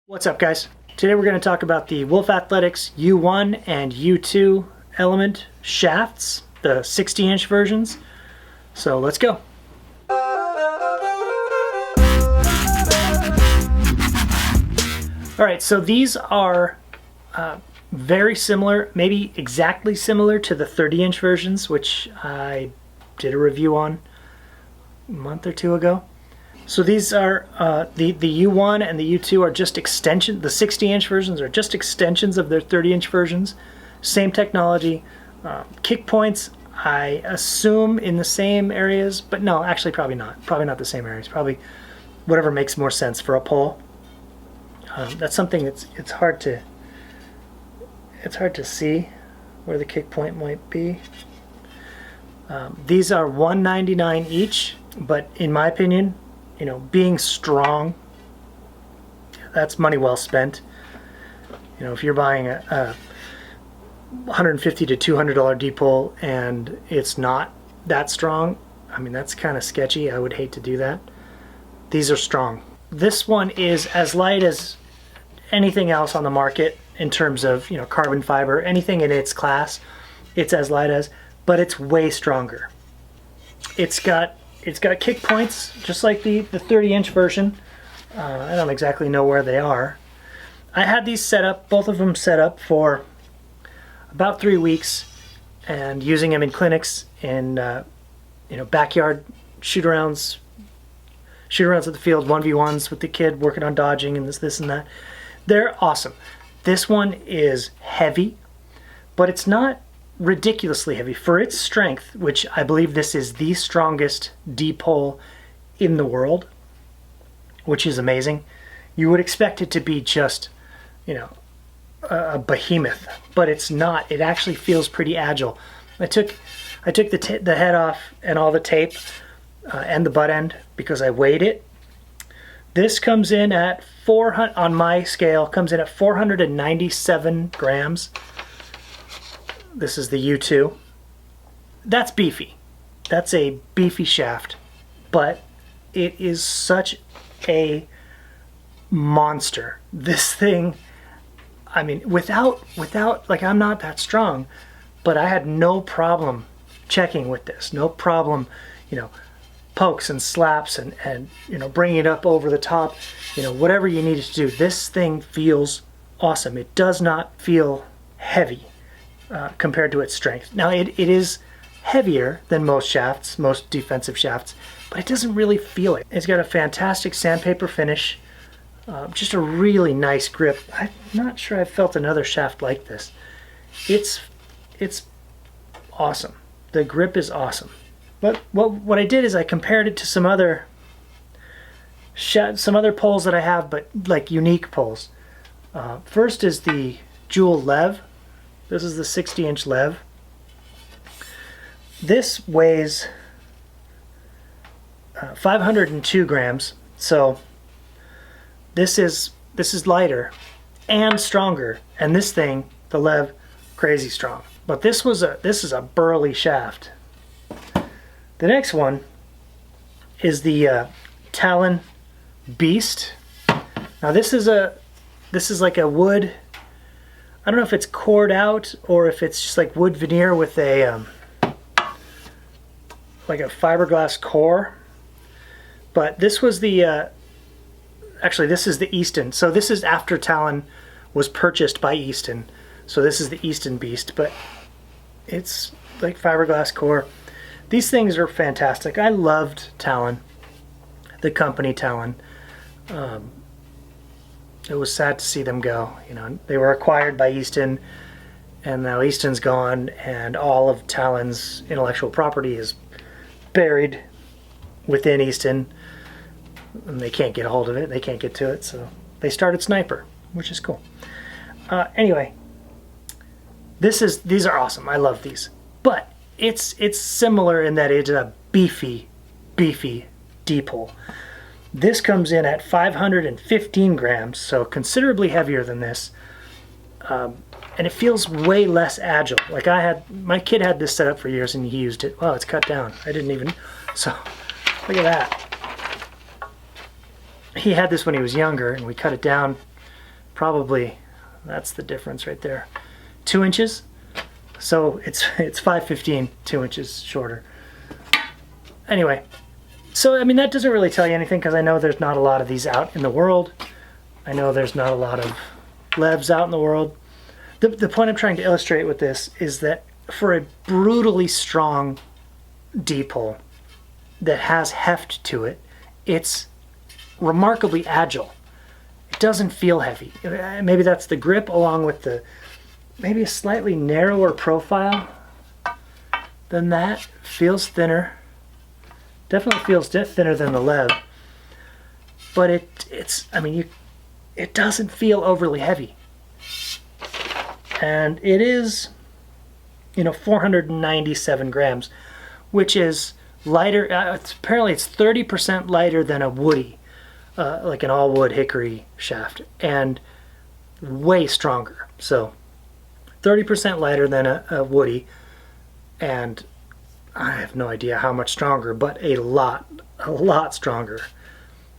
What's up, guys? Today we're going to talk about the Wolf Athletics U1 and U2 element shafts, the 60-inch versions. So let's go. Alright, so these are very similar, maybe exactly similar to the 30-inch versions, which I did a review on a month or two ago. So these are, the U1 and the U2 are just extension. The 60-inch versions are just extensions of their 30-inch versions. Same technology. Kick points, I assume in the same areas, but no, actually probably not. Probably not the same areas. Probably whatever makes more sense for a pole. That's something it's hard to see where the kick point might be. These are $199 each, but in my opinion, you know, being strong, that's money well spent. You know, if you're buying a $150 to $200 D-pole and it's not that strong, I mean, that's kind of sketchy. I would hate to do that. These are strong. This one is as light as anything else on the market in terms of, you know, carbon fiber, anything in its class. It's as light as, but it's way stronger. It's got kick points just like the 30-inch version. I don't exactly know where they are. I had these set up, both of them set up for about 3 weeks, and using them in clinics and you know, backyard shoot-arounds at the field, 1v1s with the kid working on dodging and this and that. They're awesome. This one is heavy, but it's not ridiculously heavy for its strength, which I believe this is the strongest D-pole in the world, which is amazing. You would expect it to be just, you know, a behemoth, but it's not. It actually feels pretty agile. I took the head off and all the tape and the butt end because I weighed it. This comes in at 400 on my scale. Comes in at 497 grams. This is the U2. That's beefy. That's a beefy shaft, but it is such a monster. This thing, I mean, without like, I'm not that strong, but I had no problem checking with this. No problem, you know, pokes and slaps and you know, bringing it up over the top, you know, whatever you needed to do. This thing feels awesome. It does not feel heavy. Compared to its strength. Now it is heavier than most shafts, most defensive shafts, but it doesn't really feel it. It's got a fantastic sandpaper finish, just a really nice grip. I'm not sure I've felt another shaft like this. It's awesome. The grip is awesome. But what I did is I compared it to some other poles that I have, but like unique poles. First is the Jewel Lev. This is the 60-inch Lev. This weighs 502 grams, so this is lighter and stronger. And this thing, the Lev, crazy strong. But this is a burly shaft. The next one is the Talon Beast. Now this is like a wood. I don't know if it's cored out or if it's just like wood veneer with a like a fiberglass core. But this was the actually this is the Easton. So this is after Talon was purchased by Easton. So this is the Easton Beast, but it's like fiberglass core. These things are fantastic. I loved Talon, the company Talon. It was sad to see them go. You know, they were acquired by Easton, and now Easton's gone, and all of Talon's intellectual property is buried within Easton, and they can't get a hold of it. They can't get to it, so they started Sniper, which is cool. Anyway, these are awesome. I love these, but it's similar in that it's a beefy D-pole. This comes in at 515 grams, so considerably heavier than this, and it feels way less agile. Like my kid had this set up for years and he used it. Wow, it's cut down. I didn't even, so look at that. He had this when he was younger and we cut it down probably, that's the difference right there, 2 inches. So it's 5/15, 2 inches shorter. Anyway, so I mean that doesn't really tell you anything, because I know there's not a lot of these out in the world. I know there's not a lot of Levs out in the world. The point I'm trying to illustrate with this is that for a brutally strong D-pole that has heft to it, it's remarkably agile. It doesn't feel heavy. Maybe that's the grip, along with the maybe a slightly narrower profile than that. Feels thinner. Definitely feels thinner than the Lev. But it doesn't feel overly heavy. And it is, 497 grams, which is lighter. Apparently it's 30% lighter than a woody, like an all-wood hickory shaft, and way stronger. So 30% lighter than a woody, and I have no idea how much stronger, but a lot stronger,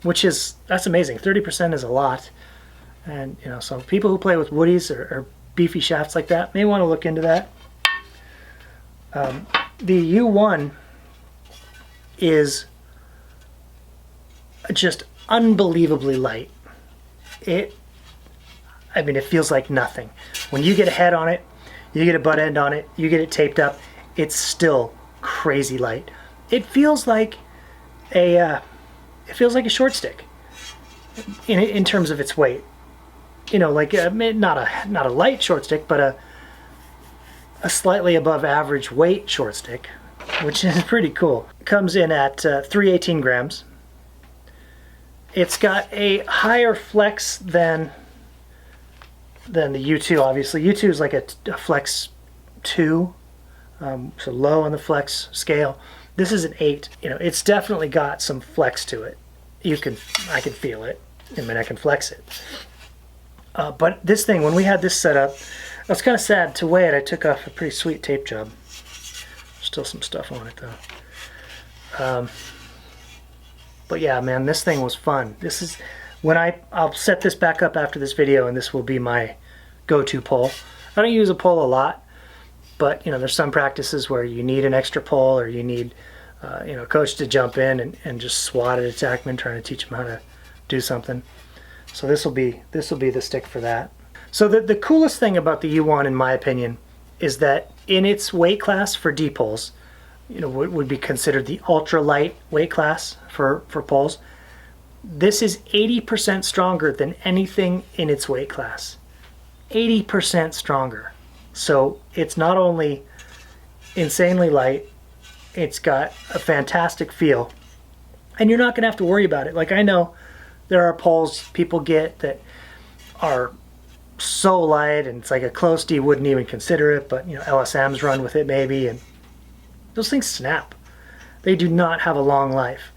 that's amazing. 30% is a lot. And, so people who play with woodies or beefy shafts like that may want to look into that. The U1 is just unbelievably light. It feels like nothing. When you get a head on it, you get a butt end on it, you get it taped up, it's still crazy light. It feels like a short stick in terms of its weight. Like not a light short stick, but a slightly above average weight short stick, which is pretty cool. It comes in at 318 grams. It's got a higher flex than the U2, obviously. U2 is like a flex 2, so low on the flex scale. This is an 8. It's definitely got some flex to it. I can feel it. I can flex it. But this thing, when we had this set up, I was kind of sad to weigh it. I took off a pretty sweet tape job. Still some stuff on it though. But yeah, man, this thing was fun. This is when I'll set this back up after this video, and this will be my go-to pole. I don't use a pole a lot, but there's some practices where you need an extra pole, or you need a coach to jump in and just swat at attackmen, trying to teach them how to do something. So this will be the stick for that. So the coolest thing about the U1, in my opinion, is that in its weight class for D-poles, what would be considered the ultra-light weight class for poles, this is 80% stronger than anything in its weight class. 80% stronger. So it's not only insanely light, it's got a fantastic feel, and you're not going to have to worry about it. Like, I know there are poles people get that are so light, and it's like a close D wouldn't even consider it, but LSMs run with it maybe, and those things snap. They do not have a long life.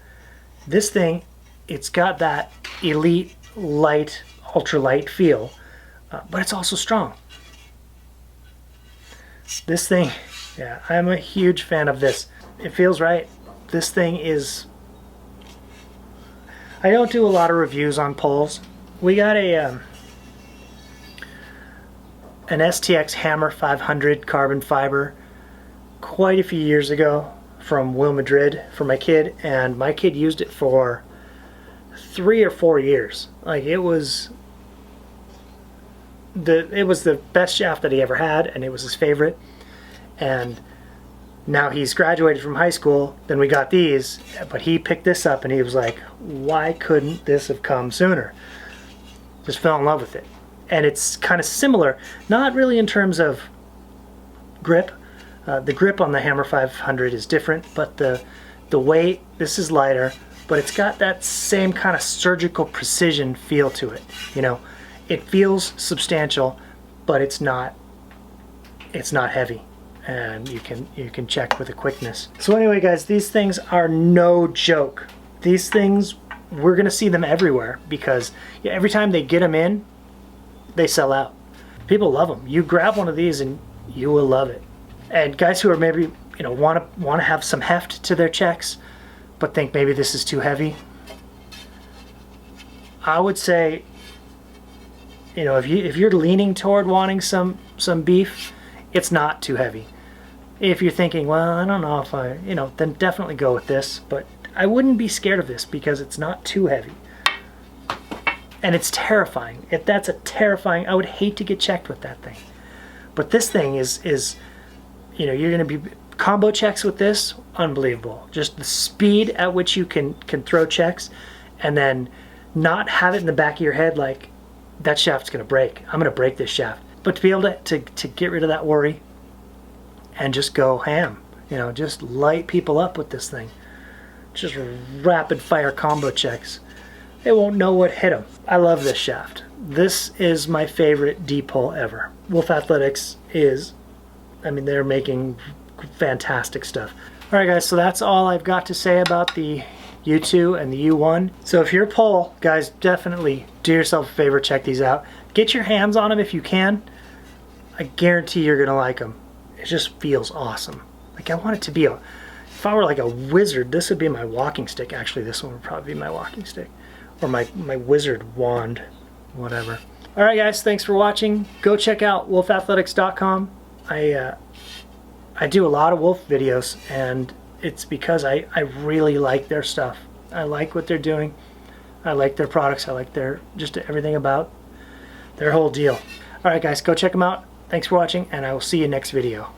This thing, it's got that elite, light, ultralight feel, but it's also strong. This thing, yeah, I'm a huge fan of this. It feels right. This thing is... I don't do a lot of reviews on poles. We got an STX Hammer 500 carbon fiber quite a few years ago from Will Madrid for my kid, and my kid used it for 3 or 4 years. Like, it was the best shaft that he ever had, and it was his favorite. And now he's graduated from high school, then we got these, but he picked this up and he was like, why couldn't this have come sooner? Just fell in love with it. And it's kind of similar, not really in terms of grip. The grip on the Hammer 500 is different, but the weight, this is lighter, but it's got that same kind of surgical precision feel to it. It feels substantial, but it's not heavy. And you can check with a quickness. So anyway, guys, these things are no joke. These things, we're gonna see them everywhere, because every time they get them in, they sell out. People love them. You grab one of these and you will love it. And guys who are maybe want to have some heft to their checks, but think maybe this is too heavy, I would say You know, if you're leaning toward wanting some beef, it's not too heavy. If you're thinking, well, I don't know if I, you know, then definitely go with this. But I wouldn't be scared of this because it's not too heavy. And it's terrifying. That's a terrifying, I would hate to get checked with that thing. But this thing is you know, you're going to be, combo checks with this, unbelievable. Just the speed at which you can throw checks, and then not have it in the back of your head like, that shaft's going to break. I'm going to break this shaft. But to be able to get rid of that worry and just go ham. You know, just light people up with this thing. Just rapid fire combo checks. They won't know what hit them. I love this shaft. This is my favorite D-pull ever. Wolf Athletics is, I mean, they're making fantastic stuff. All right, guys, so that's all I've got to say about the U2 and the U1. So if you're a pole, guys, definitely do yourself a favor, check these out. Get your hands on them if you can. I guarantee you're gonna like them. It just feels awesome. Like, I want it to be a, if I were like a wizard, this would be my walking stick. Actually, this one would probably be my walking stick. Or my wizard wand, whatever. All right, guys, thanks for watching. Go check out wolfathletics.com. I do a lot of wolf videos, and it's because I really like their stuff. I like what they're doing. I like their products. I like their, just everything about their whole deal. All right, guys, go check them out. Thanks for watching, and I will see you next video.